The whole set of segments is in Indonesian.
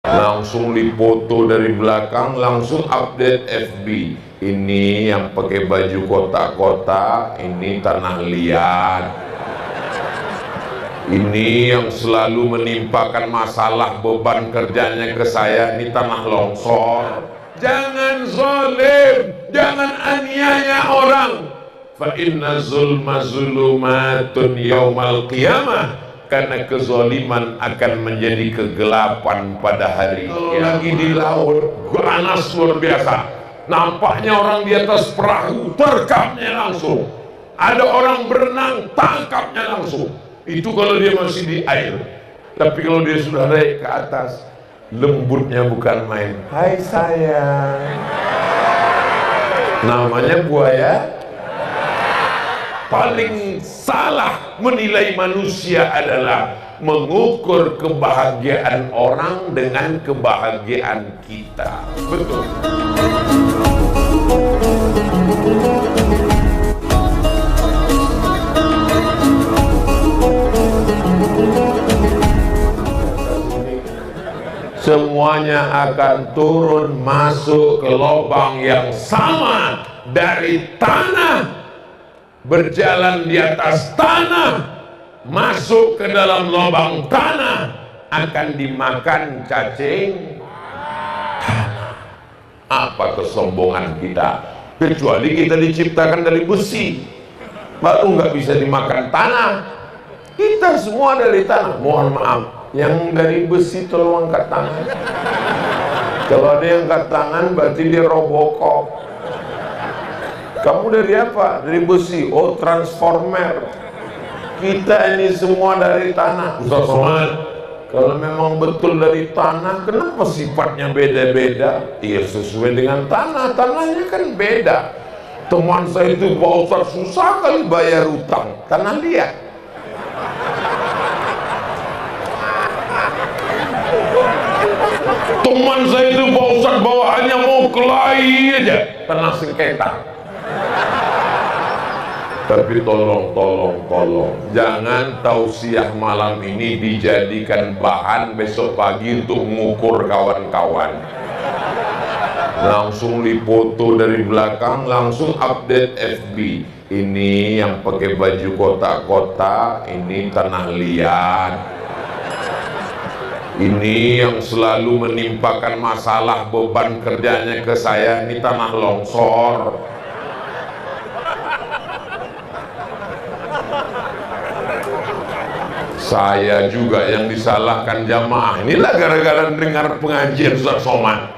langsung dipoto dari belakang, langsung update FB. Ini yang pakai baju kotak-kotak, ini tanah liat. Ini yang selalu menimpakan masalah beban kerjanya ke saya, ini tanah longsor. Jangan zalim, jangan aniaya orang. Fa inna zulma zulumatun yaumal qiyamah, karena kezaliman akan menjadi kegelapan pada hari kiamat. Lagi di laut, panas luar biasa. Nampaknya orang di atas perahu, terkapnya langsung. Ada orang berenang, tangkapnya langsung. Itu kalau dia masih di air. Tapi kalau dia sudah naik ke atas, lembutnya bukan main. Hai sayang. Namanya buaya. Paling salah menilai manusia adalah mengukur kebahagiaan orang dengan kebahagiaan kita. Betul. Semuanya akan turun masuk ke lubang yang sama dari tanah, berjalan di atas tanah, masuk ke dalam lubang tanah, akan dimakan cacing tanah. Apa kesombongan kita? Kecuali kita diciptakan dari besi, baru nggak bisa dimakan tanah. Kita semua dari tanah. Mohon maaf, yang dari besi tolong angkat tangan. Kalau ada yang angkat tangan berarti dia Robocop. Kamu dari apa? Dari besi. Oh, transformer. Kita ini semua dari tanah. Ustaz Somad, kalau memang betul dari tanah, kenapa sifatnya beda-beda? Iya, sesuai dengan tanah. Tanahnya kan beda. Teman saya itu, Pak Ustaz, susah kali bayar utang. Tanah liat. Teman saya itu, Pak Ustaz, bawaannya mau kelahi aja. Tanah sengketa. Tapi tolong, jangan tausiah malam ini dijadikan bahan besok pagi untuk mengukur kawan-kawan. Langsung dipoto dari belakang, langsung update FB. Ini yang pakai baju kotak-kotak, ini tanah liat. Ini yang selalu menimpakan masalah beban kerjanya ke saya, ini tanah longsor. Saya juga yang disalahkan jamaah. Inilah gara-gara dengar pengajian Ustaz Somad.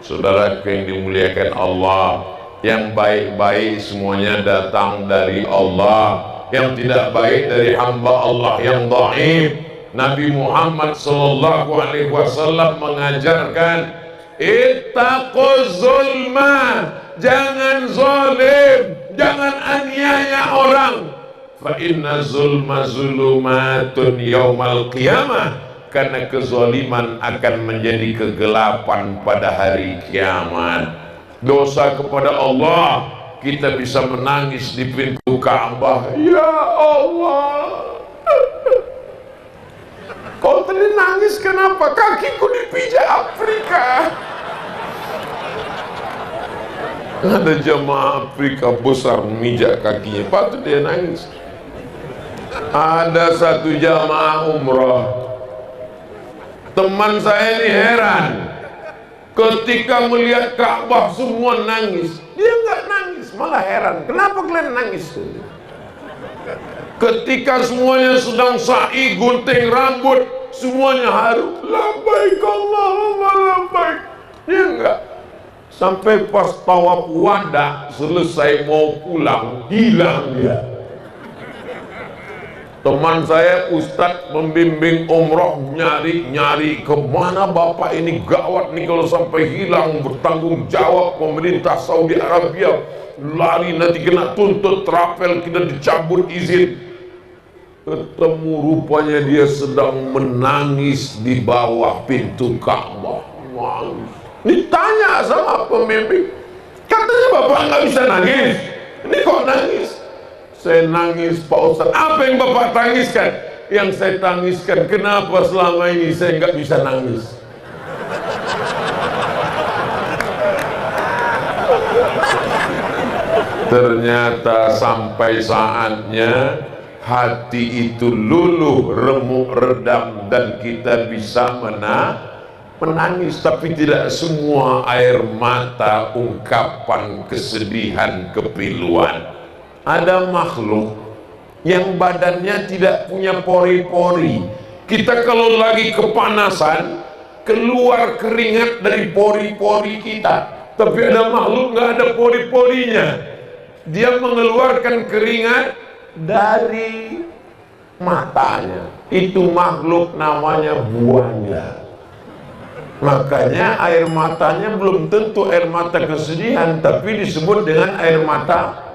Saudara yang dimuliakan Allah, yang baik-baik semuanya datang dari Allah, yang tidak baik dari hamba Allah yang dhaif. Nabi Muhammad SAW mengajarkan, ittaquz zulma, jangan zalim, jangan aniaya orang. Fa inna zulma zulumatun yaumal qiyamah, karena kezaliman akan menjadi kegelapan pada hari kiamat. Dosa kepada Allah, kita bisa menangis di pintu Ka'bah. Ya Allah, kau tadi nangis kenapa? Kakiku dipijak Afrika. Ada jamaah Afrika besar memijak kakinya, patut dia nangis. Ada satu jamaah umrah, teman saya ini heran, ketika melihat Ka'bah semua nangis, dia nggak nangis, malah heran, kenapa kalian nangis? Ketika semuanya sedang sa'i, gunting rambut, semuanya haru, labbaik Allahumma labbaik, dia enggak. Sampai pas tawaf wada selesai mau pulang, hilang dia. Teman saya Ustadz membimbing umroh, nyari kemana bapak ini, gawat nih kalau sampai hilang, bertanggung jawab pemerintah Saudi Arabia, lari nanti kena tuntut travel, kita dicabut izin. Ketemu rupanya dia sedang menangis di bawah pintu Ka'bah. Ditanya sama pembimbing, katanya bapak nggak bisa nangis, ini kok nangis? Saya nangis Pak Ustaz. Apa yang bapak tangiskan? Yang saya tangiskan, kenapa selama ini saya nggak bisa nangis? Ternyata sampai saatnya hati itu luluh, remuk, redam, dan kita bisa menangis. Tapi tidak semua air mata ungkapan kesedihan, kepiluan. Ada makhluk yang badannya tidak punya pori-pori. Kita kalau lagi kepanasan, keluar keringat dari pori-pori kita. Tapi ada makhluk nggak ada pori-porinya. Dia mengeluarkan keringat dari matanya. Itu makhluk namanya buaya. Makanya air matanya belum tentu air mata kesedihan, tapi disebut dengan air mata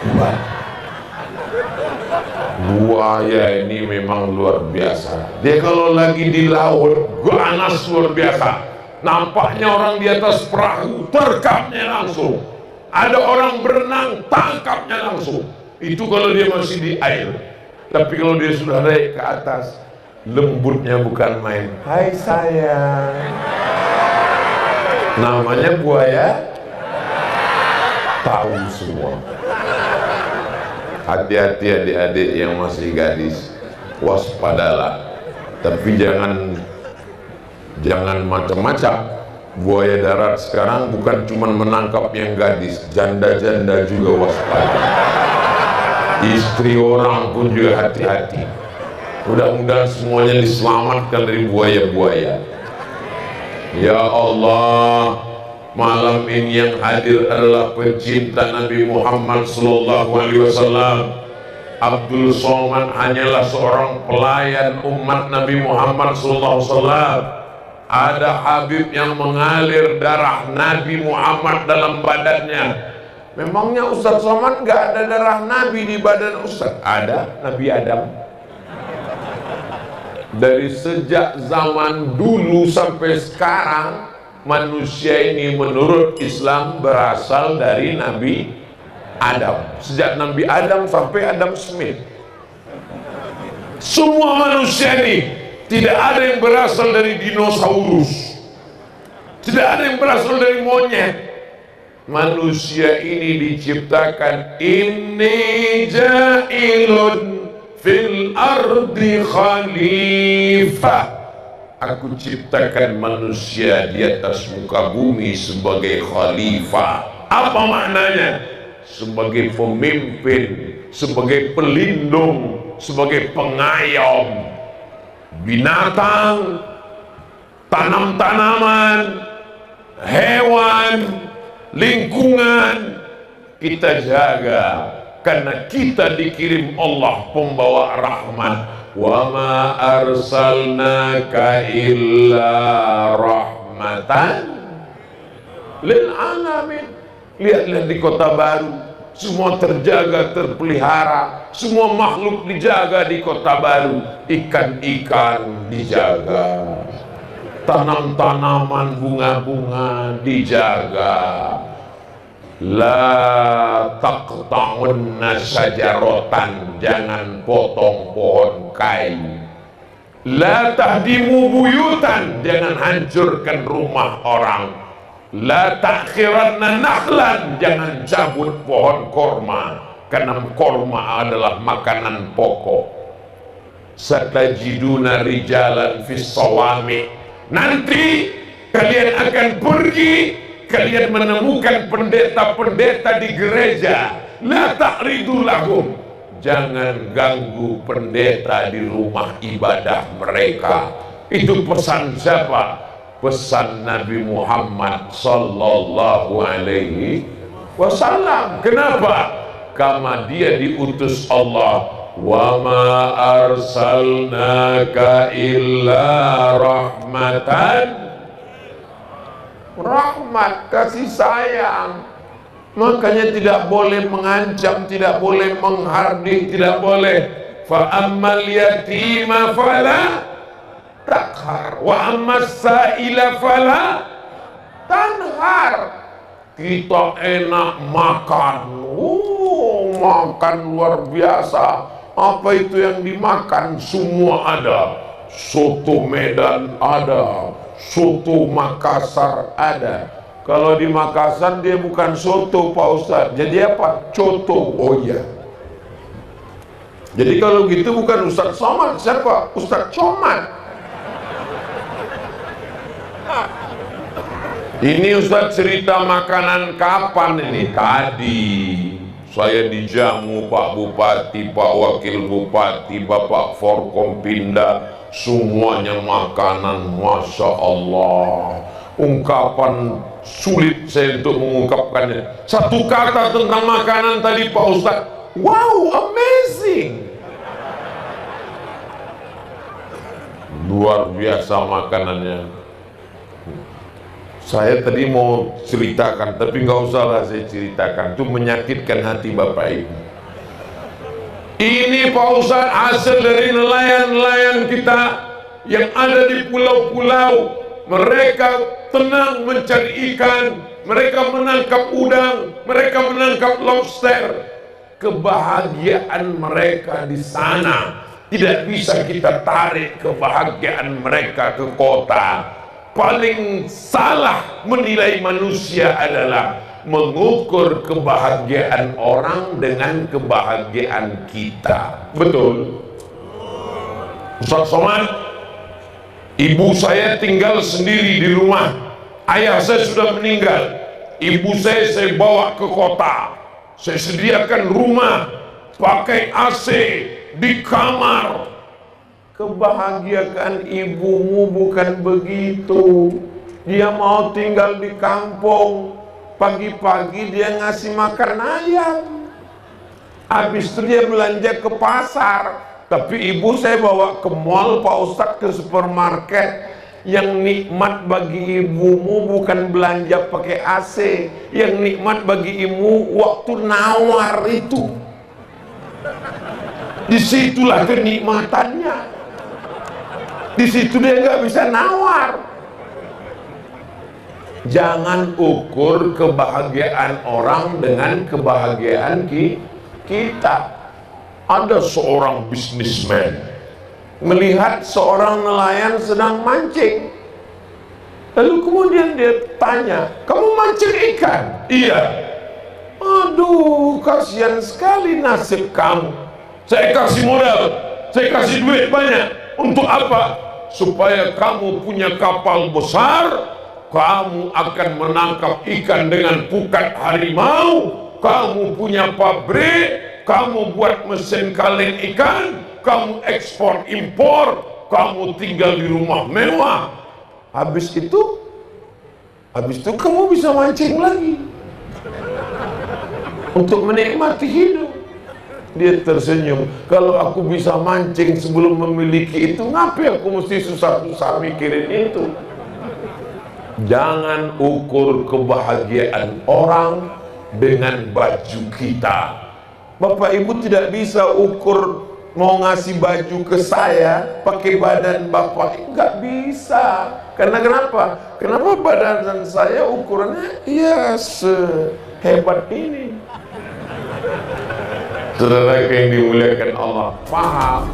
buaya. Buaya ini memang luar biasa. Dia kalau lagi di laut ganas luar biasa. Nampaknya orang di atas perahu, terkapnya langsung. Ada orang berenang, tangkapnya langsung. Itu kalau dia masih di air. Tapi kalau dia sudah naik ke atas, lembutnya bukan main. Hai sayang. Namanya buaya. Tahu semua. Hati-hati adik-adik yang masih gadis, waspadalah. Tapi jangan macam-macam. Buaya darat sekarang bukan cuma menangkap yang gadis, janda-janda juga waspada. Istri orang pun juga hati-hati. Mudah-mudahan semuanya diselamatkan dari buaya-buaya. Ya Allah, malam ini yang hadir adalah pencinta Nabi Muhammad SAW. Abdul Somad hanyalah seorang pelayan umat Nabi Muhammad SAW. Ada Habib yang mengalir darah Nabi Muhammad dalam badannya. Memangnya Ustaz Somad nggak ada darah Nabi di badan Ustaz? Ada, Nabi Adam. Dari sejak zaman dulu sampai sekarang, manusia ini menurut Islam berasal dari Nabi Adam. Sejak Nabi Adam sampai Adam Smith, semua manusia ini tidak ada yang berasal dari dinosaurus, tidak ada yang berasal dari monyet. Manusia ini diciptakan inni ja'ilun fil ardi khalifah. Aku ciptakan manusia di atas muka bumi sebagai khalifah. Apa maknanya? Sebagai pemimpin, sebagai pelindung, sebagai pengayom. Binatang, tanam-tanaman, hewan, lingkungan kita jaga, karena kita dikirim Allah pembawa rahmat. Wa ma arsalnaka illa rahmatan lil alamin. Lihatlah di Kota Baru, semua terjaga, terpelihara, semua makhluk dijaga di Kota Baru. Ikan-ikan dijaga, tanam-tanaman, bunga-bunga dijaga. La taqta'unna syajaratan, jangan potong pohon kayu. La tahdimu buyutan, jangan hancurkan rumah orang. La ta'khiranna nakhlan, jangan cabut pohon korma, karena korma adalah makanan pokok. Satajiduna rijalan fis sawami, nanti kalian akan pergi, kalian menemukan pendeta-pendeta di gereja. La ta'ridu lahum, jangan ganggu pendeta di rumah ibadah mereka. Itu pesan siapa? Pesan Nabi Muhammad sallallahu alaihi wasallam. Kenapa? Karena dia diutus Allah. Wa ma arsalnaka illa rahmatan, rahmat, kasih sayang. Makanya tidak boleh mengancam, tidak boleh menghardik, tidak boleh. Fa ammal yatima fala takhar wa ammas sa'ila fala tanhar. Kita enak makan, makan luar biasa. Apa itu yang dimakan? Semua ada. Soto Medan ada, soto Makassar ada, Kalau di Makassar dia bukan soto Pak Ustadz, jadi apa? Coto. Oh iya. Jadi kalau gitu bukan Ustadz Somad, siapa? Ustadz Comad. Ini Ustadz cerita makanan kapan ini? Tadi saya dijamu Pak Bupati, Pak Wakil Bupati, Bapak Forkompinda, semuanya makanan, Masya Allah. Ungkapan sulit saya untuk mengungkapkannya. Satu kata tentang makanan tadi Pak Ustadz, wow, amazing. Luar biasa makanannya. Saya tadi mau ceritakan, tapi nggak usah lah saya ceritakan, itu menyakitkan hati Bapak Ibu. Ini Pak Ustadz hasil dari nelayan-nelayan kita yang ada di pulau-pulau. Mereka tenang mencari ikan, mereka menangkap udang, mereka menangkap lobster. Kebahagiaan mereka di sana tidak bisa kita tarik kebahagiaan mereka ke kota. Paling salah menilai manusia adalah mengukur kebahagiaan orang dengan kebahagiaan kita. Betul? Ustaz Somad, ibu saya tinggal sendiri di rumah. Ayah saya sudah meninggal. Ibu saya bawa ke kota. Saya sediakan rumah, pakai AC di kamar. Kebahagiaan ibumu bukan begitu. Dia mau tinggal di kampung. Pagi-pagi dia ngasih makan ayam. Habis itu dia belanja ke pasar. Tapi ibu saya bawa ke mall, Pak Ustadz, ke supermarket. Yang nikmat bagi ibumu bukan belanja pakai AC. Yang nikmat bagi ibu waktu nawar itu. Disitulah kenikmatannya. Di situ dia nggak bisa nawar. Jangan ukur kebahagiaan orang dengan kebahagiaan kita. Ada seorang bisnismen melihat seorang nelayan sedang mancing. Lalu kemudian dia tanya, kamu mancing ikan? Iya. Aduh, kasihan sekali nasib kamu. Saya kasih modal, saya kasih duit banyak. Untuk apa? Supaya kamu punya kapal besar, kamu akan menangkap ikan dengan pukat harimau, kamu punya pabrik, kamu buat mesin kaleng ikan, kamu ekspor impor, kamu tinggal di rumah mewah. Habis itu kamu bisa mancing lagi untuk menikmati hidup. Dia tersenyum, kalau aku bisa mancing sebelum memiliki itu, ngapain aku mesti susah-susah mikirin itu? Jangan ukur kebahagiaan orang dengan baju kita. Bapak Ibu tidak bisa ukur, mau ngasih baju ke saya pakai badan Bapak, nggak bisa. Karena kenapa? Kenapa badan saya ukurannya ya sehebat ini. Saudara yang dimuliakan Allah, paham?